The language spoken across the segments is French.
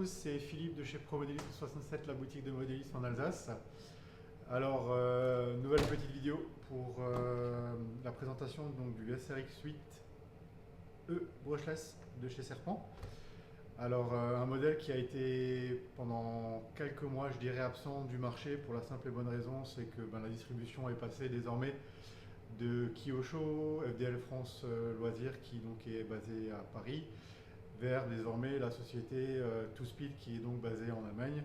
tous, c'est Philippe de chez ProModélisme 67, la boutique de modélisme en Alsace. Alors, nouvelle petite vidéo pour la présentation donc, du SRX 8E brushless de chez Serpent. Alors, un modèle qui a été pendant quelques mois, je dirais, absent du marché pour la simple et bonne raison, c'est que la distribution est passée désormais de Kyosho, FDL France Loisirs, qui donc est basée à Paris, vers désormais la société TwoSpeed, qui est donc basée en Allemagne,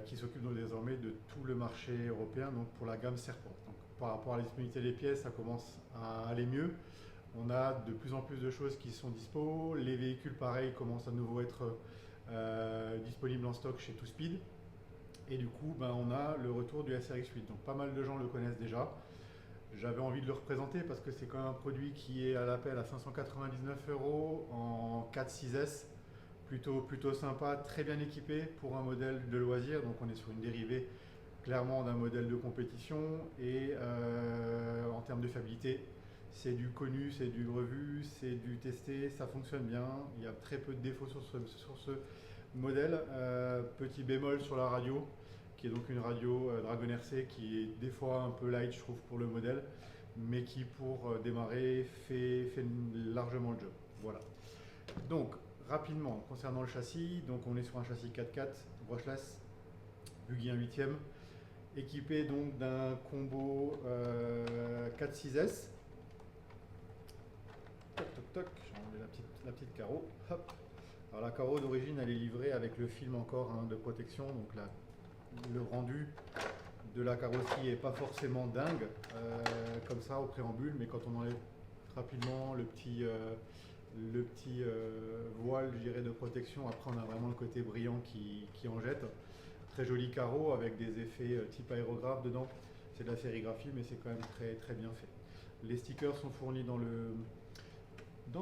qui s'occupe donc désormais de tout le marché européen donc pour la gamme Serpent. Donc, par rapport à la disponibilité des pièces, ça commence à aller mieux. On a de plus en plus de choses qui sont dispo. Les véhicules, pareil, commencent à nouveau être disponibles en stock chez TwoSpeed. Et du coup, on a le retour du SRX 8. Donc pas mal de gens le connaissent déjà. J'avais envie de le représenter parce que c'est quand même un produit qui est à l'appel à 599 € en 4.6S. Plutôt sympa, très bien équipé pour un modèle de loisir. Donc on est sur une dérivée clairement d'un modèle de compétition. Et en termes de fiabilité, c'est du connu, c'est du revu, c'est du testé, ça fonctionne bien. Il y a très peu de défauts sur ce modèle. Petit bémol sur la radio, qui est donc une radio Dragon RC qui est des fois un peu light, je trouve, pour le modèle, mais qui pour démarrer fait largement le job. Voilà. Donc, rapidement, concernant le châssis, donc on est sur un châssis 4x4 brushless, buggy 1/8e, équipé donc d'un combo 4.6S. Toc toc toc, j'ai enlevé la petite carreau. Hop. Alors la carreau d'origine, elle est livrée avec le film encore de protection, donc là, le rendu de la carrosserie est pas forcément dingue comme ça au préambule, mais quand on enlève rapidement le petit voile, je dirais, de protection, après on a vraiment le côté brillant qui en jette. Très joli carreau avec des effets type aérographe dedans. C'est de la sérigraphie, mais c'est quand même très très bien fait. Les stickers sont fournis dans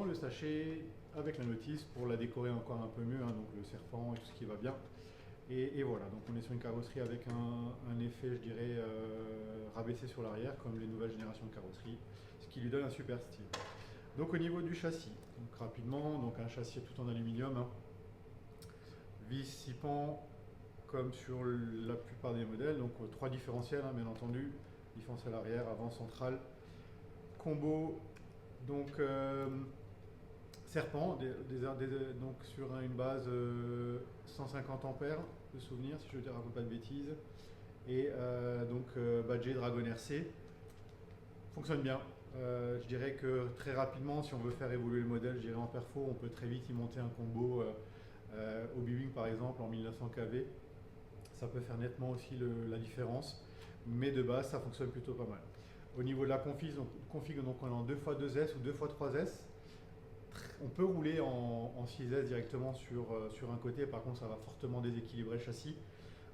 le sachet avec la notice pour la décorer encore un peu mieux, donc le serpent et tout ce qui va bien. Et voilà, donc on est sur une carrosserie avec un effet, je dirais, rabaissé sur l'arrière, comme les nouvelles générations de carrosserie, ce qui lui donne un super style. Donc au niveau du châssis, donc rapidement, donc un châssis tout en aluminium, vis 6 pans comme sur la plupart des modèles, donc 3 différentiels, bien entendu, différentiel arrière, avant, central, combo, donc Serpent, donc sur une base 150 ampères de souvenir, si je ne raconte pas de bêtises, et badgé Dragon RC. Fonctionne bien. Je dirais que très rapidement, si on veut faire évoluer le modèle, je dirais en perfo, on peut très vite y monter un combo au B-Wing par exemple en 1900 kV. Ça peut faire nettement aussi la différence, mais de base, ça fonctionne plutôt pas mal. Au niveau de la config, donc on est en 2x2S ou 2x3S. On peut rouler en 6S directement sur un côté, par contre ça va fortement déséquilibrer le châssis.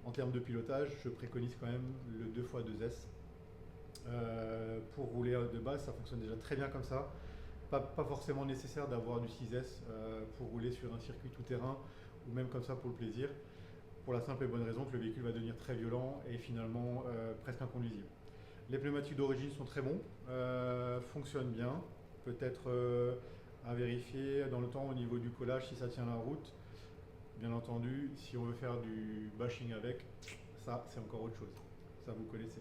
En termes de pilotage, je préconise quand même le 2x2S. Pour rouler de base, ça fonctionne déjà très bien comme ça. Pas forcément nécessaire d'avoir du 6S pour rouler sur un circuit tout-terrain ou même comme ça pour le plaisir, pour la simple et bonne raison que le véhicule va devenir très violent et finalement presque inconduisible. Les pneumatiques d'origine sont très bons, fonctionnent bien, peut-être à vérifier dans le temps au niveau du collage si ça tient la route. Bien entendu, si on veut faire du bashing avec, ça c'est encore autre chose, ça vous connaissez.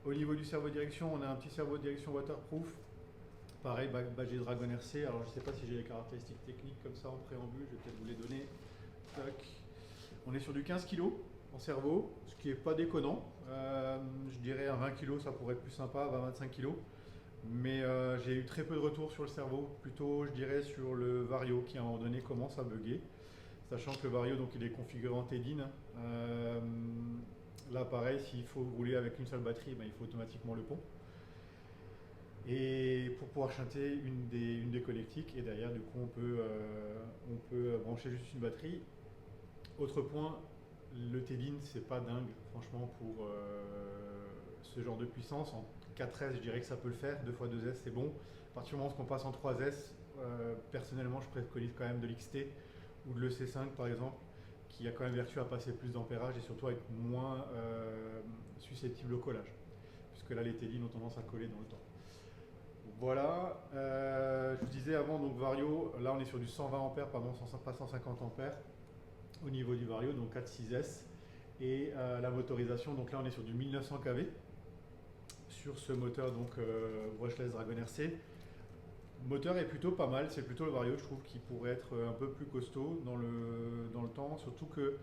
Au niveau du cerveau de direction, on a un petit cerveau de direction waterproof, pareil, badgé Dragon RC. Alors je ne sais pas si j'ai les caractéristiques techniques comme ça en préambule, je vais peut-être vous les donner. Tac. On est sur du 15 kg en cerveau, ce qui n'est pas déconnant. Je dirais un 20 kg, ça pourrait être plus sympa, 20-25 kg. Mais j'ai eu très peu de retours sur le cerveau, plutôt je dirais sur le Vario qui à un moment donné commence à bugger. Sachant que le Vario donc, il est configuré en TEDIN. Là pareil, s'il faut rouler avec une seule batterie, il faut automatiquement le pont. Et pour pouvoir chanter une des connectiques, et derrière du coup on peut brancher juste une batterie. Autre point, le TEDIN c'est pas dingue franchement pour ce genre de puissance. En 4S je dirais que ça peut le faire, 2x2S c'est bon. À partir du moment où on passe en 3S, personnellement je préconise quand même de l'XT ou de l'EC5 par exemple, qui a quand même vertu à passer plus d'ampérage et surtout à être moins susceptible au collage. Puisque là les TEDIN ont tendance à coller dans le temps. Voilà, je vous disais avant, donc Vario, là on est sur du 120 ampères, pardon, pas 150 ampères. au niveau du Vario, donc 4.6S. Et la motorisation, donc là on est sur du 1900 kV sur ce moteur donc brushless Dragon RC. Le moteur est plutôt pas mal, c'est plutôt le Vario je trouve qui pourrait être un peu plus costaud dans le temps, surtout que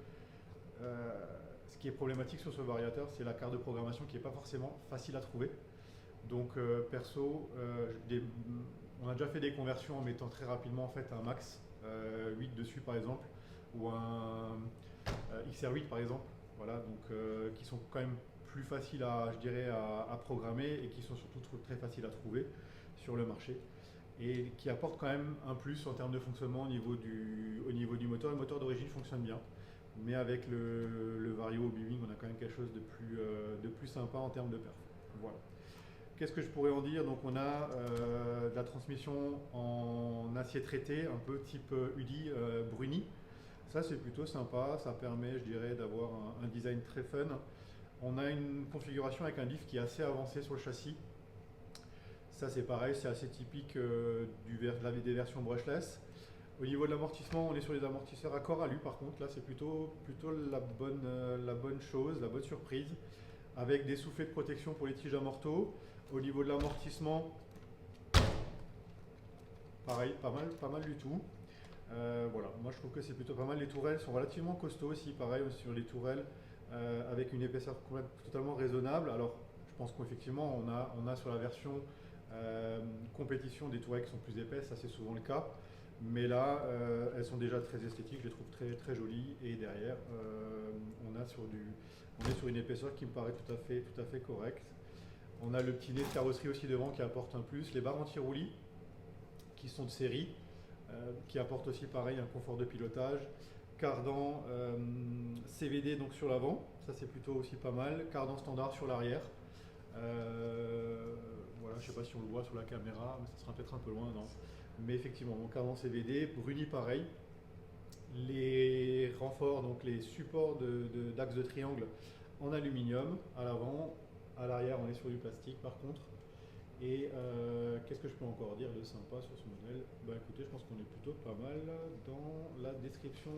ce qui est problématique sur ce variateur c'est la carte de programmation qui n'est pas forcément facile à trouver. Donc perso, on a déjà fait des conversions en mettant très rapidement en fait un Max 8 dessus par exemple, ou un XR8 par exemple, voilà, donc qui sont quand même plus faciles à, je dirais, à programmer et qui sont surtout très faciles à trouver sur le marché et qui apportent quand même un plus en termes de fonctionnement au niveau du moteur. Le moteur d'origine fonctionne bien, mais avec le Vario Bwing, on a quand même quelque chose de plus sympa en termes de perf. Voilà. Qu'est-ce que je pourrais en dire? Donc on a de la transmission en acier traité, un peu type UDI Bruni. Ça c'est plutôt sympa, ça permet je dirais d'avoir un design très fun. On a une configuration avec un diff qui est assez avancé sur le châssis. Ça c'est pareil, c'est assez typique des versions brushless. Au niveau de l'amortissement, on est sur les amortisseurs à corps alu par contre, là c'est plutôt la bonne chose, la bonne surprise, avec des soufflets de protection pour les tiges à morteau. Au niveau de l'amortissement, pareil, pas mal du tout. Voilà, moi je trouve que c'est plutôt pas mal. Les tourelles sont relativement costauds aussi, pareil sur les tourelles, avec une épaisseur totalement raisonnable. Alors je pense qu'effectivement on a sur la version compétition des tourelles qui sont plus épaisses, ça c'est souvent le cas. Mais là, elles sont déjà très esthétiques, je les trouve très, très jolies. Et derrière, on est sur une épaisseur qui me paraît tout à fait correcte. On a le petit nez de carrosserie aussi devant qui apporte un plus. Les barres anti-roulis qui sont de série, qui apportent aussi pareil un confort de pilotage. Cardan CVD donc sur l'avant, ça c'est plutôt aussi pas mal. Cardan standard sur l'arrière. Voilà, je ne sais pas si on le voit sur la caméra, mais ça sera peut-être un peu loin, non. Mais effectivement, mon cardan CVD, Bruni pareil. Les renforts, donc les supports d'axe de triangle en aluminium à l'avant. À l'arrière, on est sur du plastique par contre. Et qu'est-ce que je peux encore dire de sympa sur ce modèle? Bah écoutez, je pense qu'on est plutôt pas mal dans la description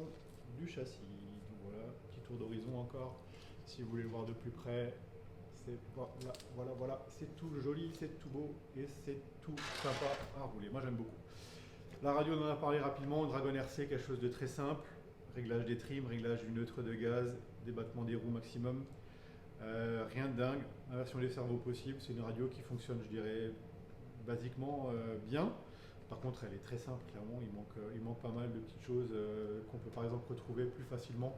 du châssis. Donc voilà, petit tour d'horizon encore, si vous voulez le voir de plus près. Voilà, c'est tout joli, c'est tout beau et c'est tout sympa à rouler. Moi j'aime beaucoup. La radio, on en a parlé rapidement, Dragon RC, quelque chose de très simple. Réglage des trims, réglage du neutre de gaz, débattement des roues maximum. Rien de dingue, inversion des cerveaux possible, c'est une radio qui fonctionne, je dirais, basiquement bien. Par contre, elle est très simple, clairement, il manque pas mal de petites choses qu'on peut par exemple retrouver plus facilement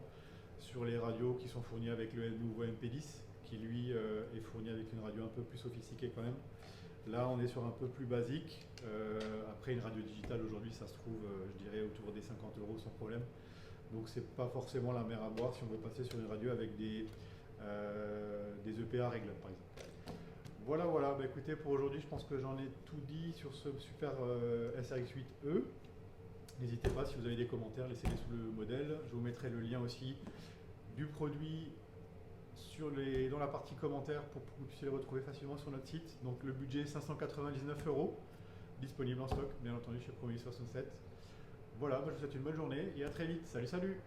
sur les radios qui sont fournies avec le nouveau MP10, qui lui est fourni avec une radio un peu plus sophistiquée quand même. Là, on est sur un peu plus basique. Après, une radio digitale aujourd'hui, ça se trouve, je dirais, autour des 50 € sans problème. Donc, c'est pas forcément la mer à boire si on veut passer sur une radio avec des EPA réglables, par exemple. Voilà, bah, écoutez, pour aujourd'hui, je pense que j'en ai tout dit sur ce super SRX8E. N'hésitez pas, si vous avez des commentaires, laissez-les sous le modèle. Je vous mettrai le lien aussi du produit dans la partie commentaires pour que vous puissiez le retrouver facilement sur notre site. Donc le budget 599 €, disponible en stock, bien entendu chez Promis 67. Voilà, je vous souhaite une bonne journée et à très vite. Salut!